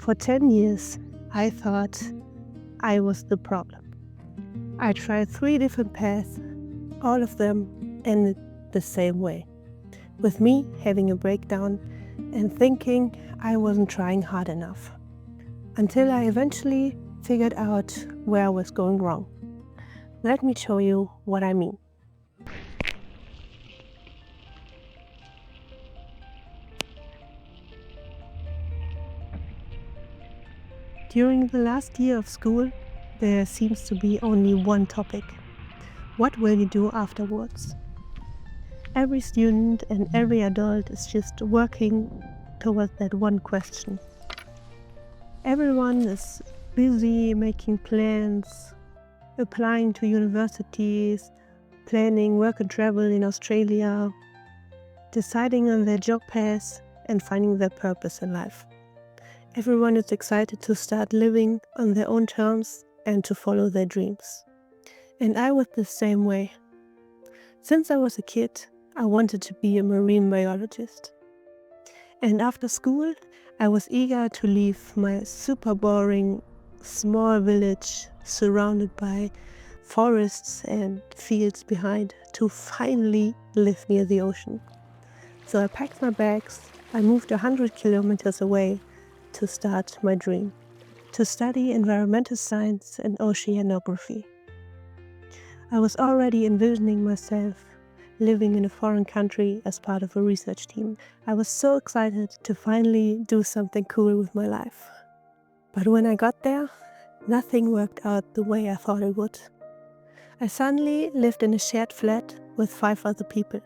For 10 years, I thought I was the problem. I tried 3 different paths, all of them ended the same way, with me having a breakdown and thinking I wasn't trying hard enough, until I eventually figured out where I was going wrong. Let me show you what I mean. During the last year of school, there seems to be only one topic. What will you do afterwards? Every student and every adult is just working towards that one question. Everyone is busy making plans, applying to universities, planning work and travel in Australia, deciding on their job path and finding their purpose in life. Everyone is excited to start living on their own terms and to follow their dreams. And I was the same way. Since I was a kid, I wanted to be a marine biologist. And after school, I was eager to leave my super boring small village surrounded by forests and fields behind to finally live near the ocean. So I packed my bags, I moved 100 kilometers away to start my dream, to study environmental science and oceanography. I was already envisioning myself living in a foreign country as part of a research team. I was so excited to finally do something cool with my life. But when I got there, nothing worked out the way I thought it would. I suddenly lived in a shared flat with 5 other people.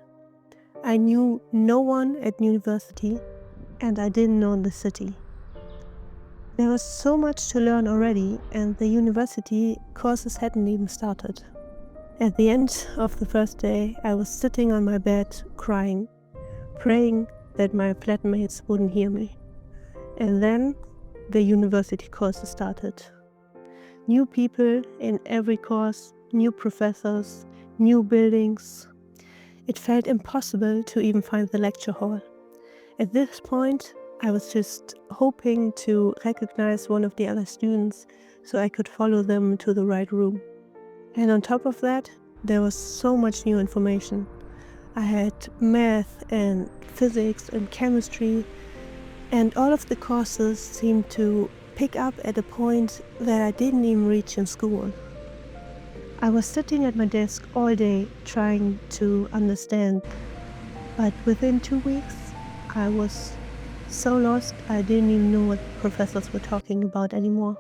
I knew no one at university and I didn't know the city. There was so much to learn already and the university courses hadn't even started. At the end of the first day, I was sitting on my bed crying, praying that my flatmates wouldn't hear me. And then the university courses started. New people in every course, new professors, new buildings. It felt impossible to even find the lecture hall. At this point, I was just hoping to recognize one of the other students so I could follow them to the right room. And on top of that, there was so much new information. I had math and physics and chemistry, and all of the courses seemed to pick up at a point that I didn't even reach in school. I was sitting at my desk all day trying to understand, but within 2 weeks, I was so lost I didn't even know what professors were talking about anymore.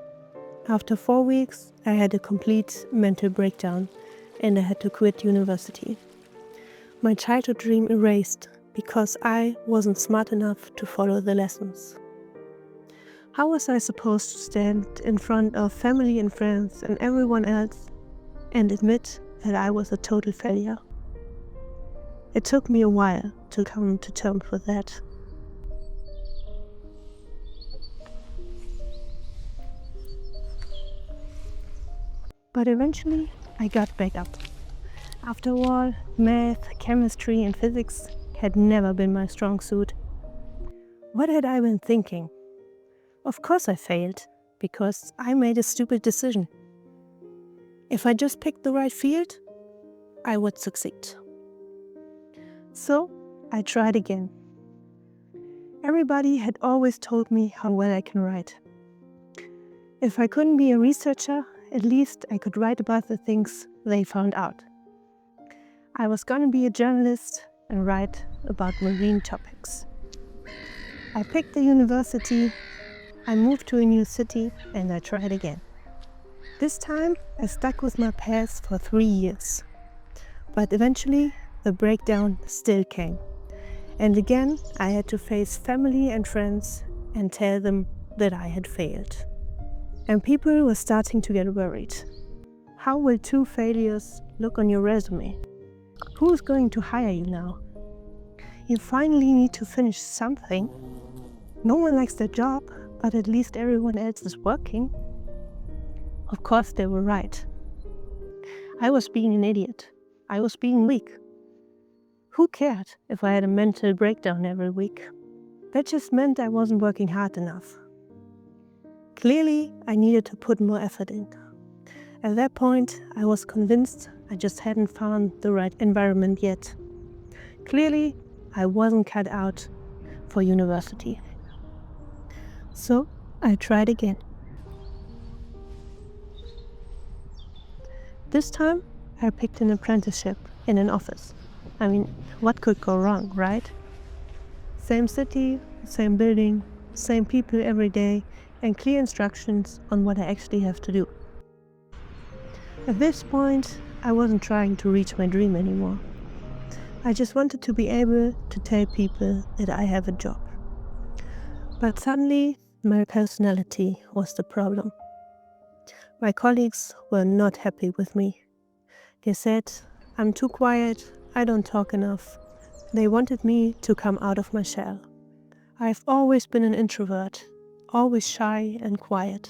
After 4 weeks, I had a complete mental breakdown and I had to quit university. My childhood dream erased because I wasn't smart enough to follow the lessons. How was I supposed to stand in front of family and friends and everyone else and admit that I was a total failure? It took me a while to come to terms with that. But eventually, I got back up. After all, math, chemistry and physics had never been my strong suit. What had I been thinking? Of course I failed, because I made a stupid decision. If I just picked the right field, I would succeed. So, I tried again. Everybody had always told me how well I can write. If I couldn't be a researcher, at least I could write about the things they found out. I was gonna be a journalist and write about marine topics. I picked the university, I moved to a new city, and I tried again. This time, I stuck with my path for 3 years. But eventually, the breakdown still came. And again, I had to face family and friends and tell them that I had failed. And people were starting to get worried. How will 2 failures look on your resume? Who is going to hire you now? You finally need to finish something. No one likes their job, but at least everyone else is working. Of course they were right. I was being an idiot. I was being weak. Who cared if I had a mental breakdown every week? That just meant I wasn't working hard enough. Clearly, I needed to put more effort in. At that point, I was convinced I just hadn't found the right environment yet. Clearly, I wasn't cut out for university. So, I tried again. This time, I picked an apprenticeship in an office. I mean, what could go wrong, right? Same city, same building, same people every day, and clear instructions on what I actually have to do. At this point, I wasn't trying to reach my dream anymore. I just wanted to be able to tell people that I have a job. But suddenly, my personality was the problem. My colleagues were not happy with me. They said, I'm too quiet, I don't talk enough. They wanted me to come out of my shell. I've always been an introvert, always shy and quiet.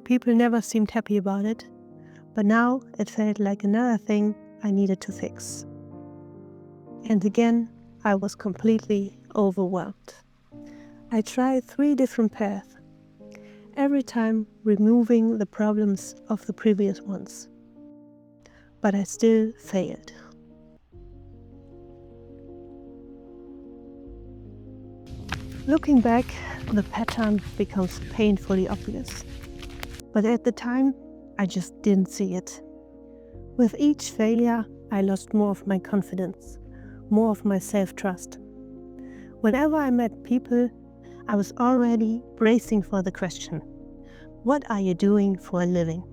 People never seemed happy about it, but now it felt like another thing I needed to fix. And again, I was completely overwhelmed. I tried 3 different paths, every time removing the problems of the previous ones. But I still failed. Looking back, the pattern becomes painfully obvious. But at the time, I just didn't see it. With each failure, I lost more of my confidence, more of my self-trust. Whenever I met people, I was already bracing for the question, what are you doing for a living?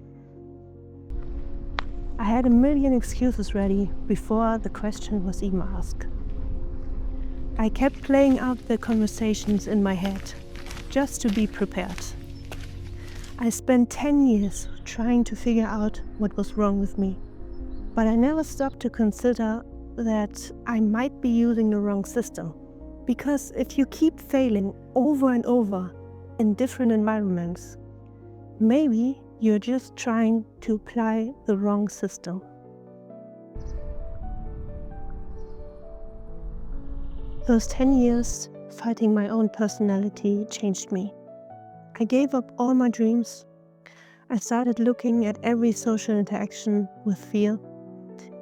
I had a million excuses ready before the question was even asked. I kept playing out the conversations in my head, just to be prepared. I spent 10 years trying to figure out what was wrong with me, but I never stopped to consider that I might be using the wrong system. Because if you keep failing over and over in different environments, maybe you're just trying to apply the wrong system. Those 10 years fighting my own personality changed me. I gave up all my dreams. I started looking at every social interaction with fear,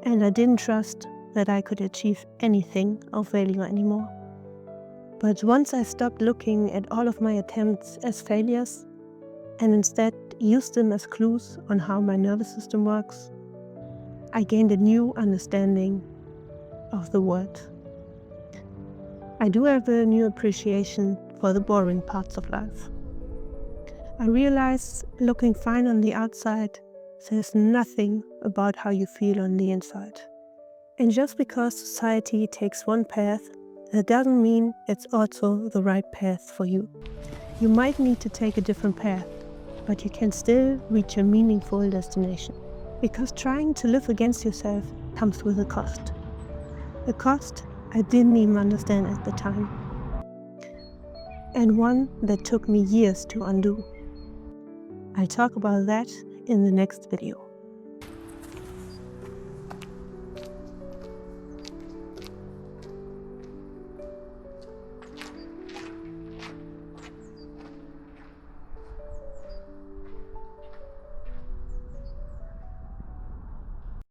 and I didn't trust that I could achieve anything of value anymore. But once I stopped looking at all of my attempts as failures, and instead used them as clues on how my nervous system works, I gained a new understanding of the world. I do have a new appreciation for the boring parts of life. I realize looking fine on the outside says nothing about how you feel on the inside. And just because society takes one path, that doesn't mean it's also the right path for you. You might need to take a different path, but you can still reach a meaningful destination. Because trying to live against yourself comes with a cost. A cost I didn't even understand at the time. And one that took me years to undo. I'll talk about that in the next video.